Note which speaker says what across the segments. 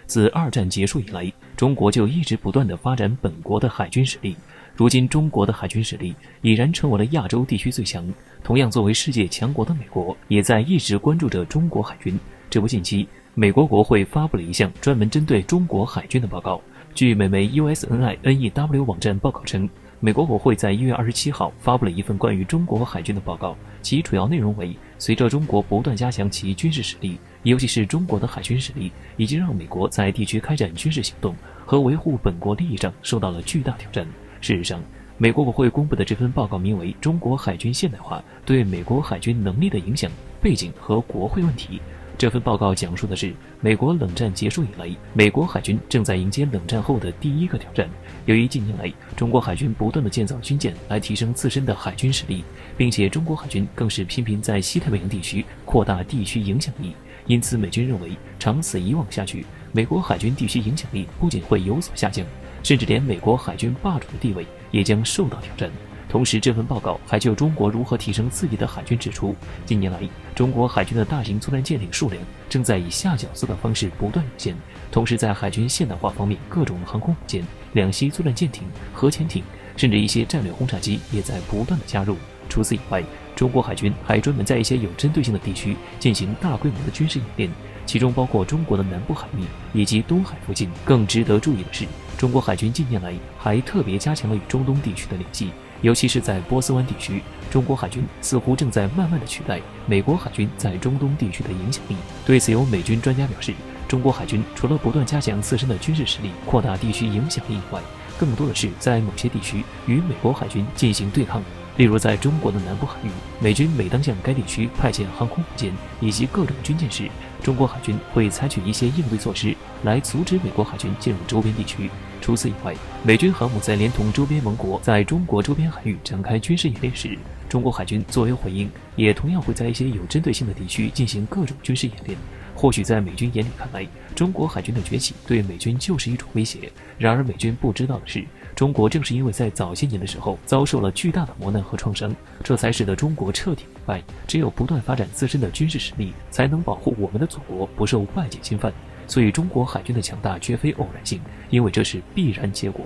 Speaker 1: 自二战结束以来，中国就一直不断地发展本国的海军实力。如今，中国的海军实力已然成为了亚洲地区最强。同样，作为世界强国的美国，也在一直关注着中国海军。这不，近期美国国会发布了一项专门针对中国海军的报告。据美媒 USNI-NEW 网站报告称，美国国会在1月27号发布了一份关于中国海军的报告，其主要内容为：随着中国不断加强其军事实力，尤其是中国的海军实力，已经让美国在地区开展军事行动和维护本国利益上受到了巨大挑战。事实上，美国国会公布的这份报告名为《中国海军现代化对美国海军能力的影响、背景和国会问题》。这份报告讲述的是美国冷战结束以来，美国海军正在迎接冷战后的第一个挑战。由于近年来中国海军不断地建造军舰来提升自身的海军实力，并且中国海军更是频频在西太平洋地区扩大地区影响力，因此美军认为长此以往下去，美国海军地区影响力不仅会有所下降，甚至连美国海军霸主的地位也将受到挑战。同时，这份报告还就中国如何提升自己的海军指出，近年来中国海军的大型作战舰艇数量正在以下角色的方式不断涌现，同时在海军现代化方面，各种航空母舰、两栖作战舰艇、核潜艇，甚至一些战略轰炸机也在不断的加入。除此以外，中国海军还专门在一些有针对性的地区进行大规模的军事演练，其中包括中国的南部海域以及东海附近。更值得注意的是，中国海军近年来还特别加强了与中东地区的联系，尤其是在波斯湾地区，中国海军似乎正在慢慢的取代美国海军在中东地区的影响力。对此，有美军专家表示，中国海军除了不断加强自身的军事实力、扩大地区影响力以外，更多的是在某些地区与美国海军进行对抗。例如，在中国的南部海域，美军每当向该地区派遣航空母舰以及各种军舰时，中国海军会采取一些应对措施来阻止美国海军进入周边地区。除此以外，美军航母在连同周边盟国在中国周边海域展开军事演练时，中国海军作为回应，也同样会在一些有针对性的地区进行各种军事演练。或许在美军眼里看来，中国海军的崛起对美军就是一种威胁。然而美军不知道的是，中国正是因为在早些年的时候遭受了巨大的磨难和创伤，这才使得中国彻底明白，只有不断发展自身的军事实力，才能保护我们的祖国不受外界侵犯。所以中国海军的强大绝非偶然性，因为这是必然结果。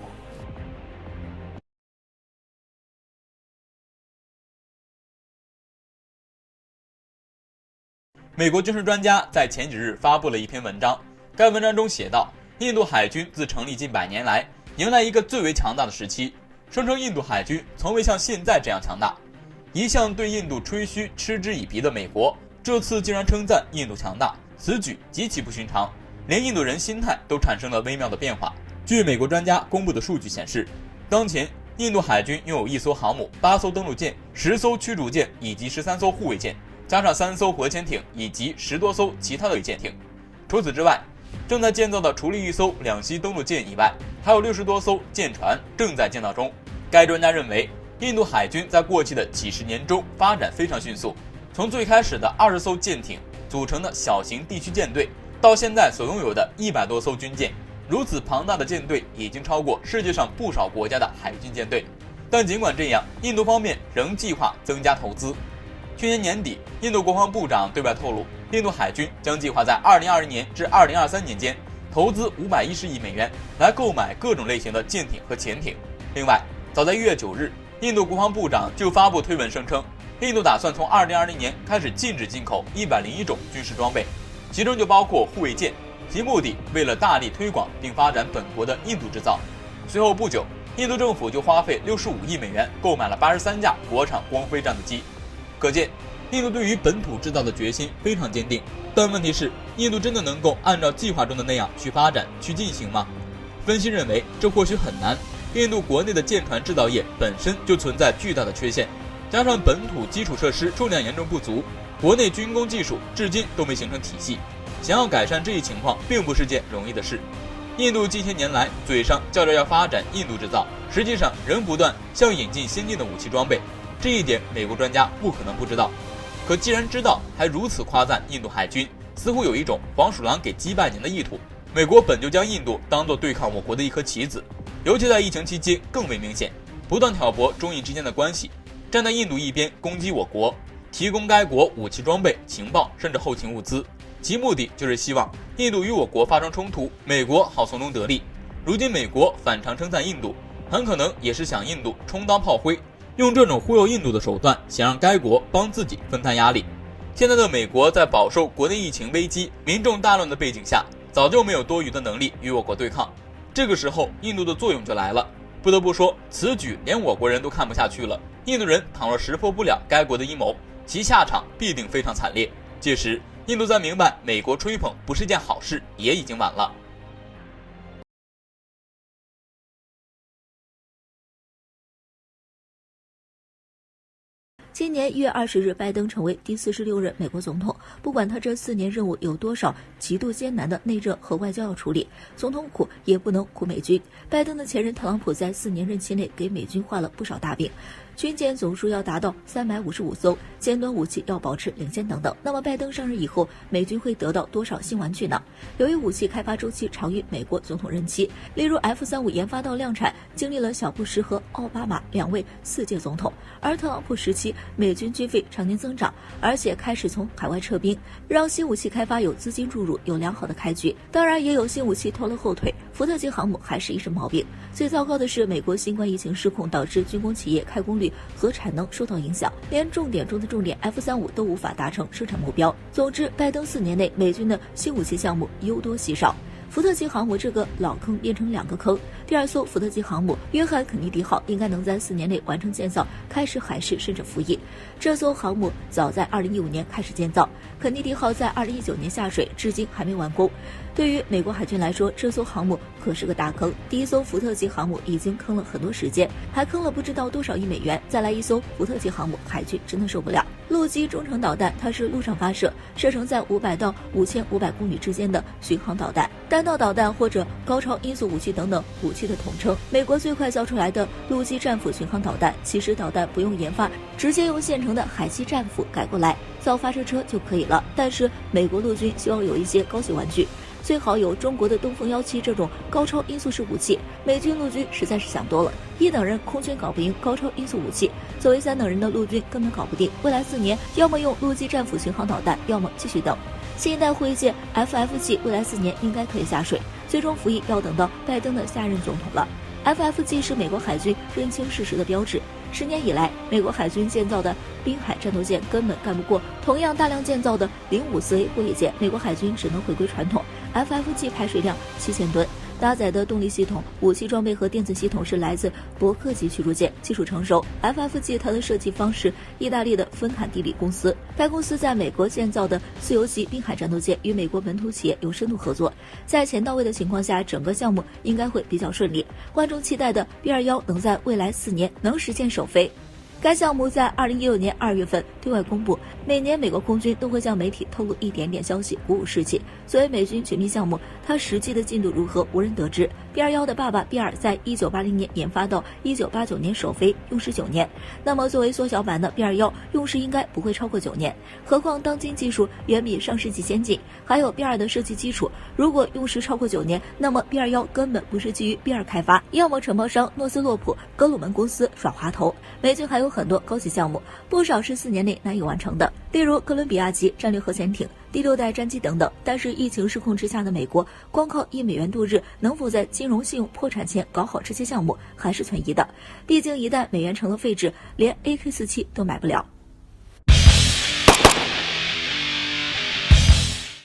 Speaker 2: 美国军事专家在前几日发布了一篇文章，该文章中写道，印度海军自成立近100年来，迎来一个最为强大的时期，声称印度海军从未像现在这样强大。一向对印度吹嘘嗤之以鼻的美国，这次竟然称赞印度强大，此举极其不寻常，连印度人心态都产生了微妙的变化。据美国专家公布的数据显示，当前印度海军拥有1艘航母、8艘登陆舰、10艘驱逐舰以及13艘护卫舰，加上3艘核潜艇以及10多艘其他的舰艇。除此之外，正在建造的除了1艘两栖登陆舰以外，还有60多艘舰船正在建造中。该专家认为，印度海军在过去的几十年中发展非常迅速，从最开始的20艘舰艇组成的小型地区舰队，到现在所拥有的100多艘军舰。如此庞大的舰队已经超过世界上不少国家的海军舰队。但尽管这样，印度方面仍计划增加投资。去年年底，印度国防部长对外透露，印度海军将计划在2020年至2023年间投资510亿美元来购买各种类型的舰艇和潜艇。另外，早在1月9日，印度国防部长就发布推文声称，印度打算从2020年开始禁止进口101种军事装备，其中就包括护卫舰，其目的为了大力推广并发展本国的印度制造。随后不久，印度政府就花费65亿美元购买了83架国产光飞战斗机。可见，印度对于本土制造的决心非常坚定。但问题是，印度真的能够按照计划中的那样去发展、去进行吗？分析认为，这或许很难。印度国内的舰船制造业本身就存在巨大的缺陷，加上本土基础设施数量严重不足，国内军工技术至今都没形成体系。想要改善这一情况，并不是件容易的事。印度近些年来嘴上叫着要发展印度制造，实际上仍不断向引进先进的武器装备。这一点美国专家不可能不知道，可既然知道还如此夸赞印度海军，似乎有一种黄鼠狼给鸡拜年的意图。美国本就将印度当作对抗我国的一颗棋子，尤其在疫情期间更为明显，不断挑拨中印之间的关系，站在印度一边攻击我国，提供该国武器装备、情报甚至后勤物资。其目的就是希望印度与我国发生冲突，美国好从中得利。如今美国反常称赞印度，很可能也是想印度充当炮灰，用这种忽悠印度的手段，想让该国帮自己分摊压力。现在的美国在饱受国内疫情危机、民众大乱的背景下，早就没有多余的能力与我国对抗。这个时候，印度的作用就来了。不得不说，此举连我国人都看不下去了。印度人倘若识破不了该国的阴谋，其下场必定非常惨烈。届时，印度在明白美国吹捧不是件好事，也已经晚了。
Speaker 3: 今年1月20日，拜登成为第46任美国总统。不管他这4年任务有多少极度艰难的内政和外交要处理，总统苦也不能苦美军。拜登的前任特朗普在4年任期内给美军画了不少大饼，军舰总数要达到355艘，尖端武器要保持领先等等。那么拜登上任以后，美军会得到多少新玩具呢？由于武器开发周期长于美国总统任期，例如 F-35研发到量产经历了小布什和奥巴马2位4届总统，而特朗普时期美军军费常年增长，而且开始从海外撤兵，让新武器开发有资金注入，有良好的开局。当然也有新武器拖了后腿，福特级航母还是一身毛病。最糟糕的是，美国新冠疫情失控，导致军工企业开工率和产能受到影响，连重点中的重点 F-35都无法达成生产目标。总之，拜登4年内美军的新武器项目优多稀少。福特级航母这个老坑变成2个坑。第2艘福特级航母约翰肯尼迪号应该能在4年内完成建造，开始海试甚至服役。这艘航母早在2015年开始建造，肯尼迪号在2019年下水，至今还没完工。对于美国海军来说，这艘航母可是个大坑。第1艘福特级航母已经坑了很多时间，还坑了不知道多少亿美元，再来1艘福特级航母，海军真的受不了。陆基中程导弹，它是陆上发射，射程在500到5500公里之间的巡航导弹，弹道导弹或者高超音速武器等等武器的统称。美国最快造出来的陆基战斧巡航导弹，其实导弹不用研发，直接用现成的海基战斧改过来造发射车就可以了。但是美国陆军希望有一些高级玩具，最好有中国的东风17这种高超音速式武器。美军陆军实在是想多了，1等人空军搞不赢高超音速武器，作为3等人的陆军根本搞不定。未来4年，要么用陆基战斧巡航导弹，要么继续等。新一代护卫舰 FFG 未来4年应该可以下水，最终服役要等到拜登的下任总统了。FFG 是美国海军认清事实的标志。10年以来，美国海军建造的滨海战斗舰根本干不过同样大量建造的054A 护卫舰，美国海军只能回归传统。FFG 排水量7000吨，搭载的动力系统、武器装备和电子系统是来自伯克级驱逐舰，技术成熟。FFG 它的设计方是意大利的芬坎迪里公司，该公司在美国建造的自由级滨海战斗舰与美国本土企业有深度合作，在钱到位的情况下，整个项目应该会比较顺利。观众期待的 B-21能在未来4年能实现首飞。该项目在2016年2月份对外公布，每年美国空军都会向媒体透露一点点消息，鼓舞士气。作为美军绝密项目，它实际的进度如何无人得知。B-21的爸爸 B-2在1980年研发到1989年首飞，用时9年。那么作为缩小版的 B-21，用时应该不会超过9年。何况当今技术远比上世纪先进，还有 B-2的设计基础，如果用时超过9年，那么 B-21根本不是基于 B-2开发，要么承包商诺斯洛普、格鲁门公司耍滑头。美军还有很多高级项目，不少是4年内难以完成的，例如哥伦比亚级战略核潜艇、第6代战机等等。但是疫情失控之下的美国，光靠1美元度日，能否在金融信用破产前搞好这些项目，还是存疑的。毕竟一旦美元成了废纸，连 AK-47都买不了。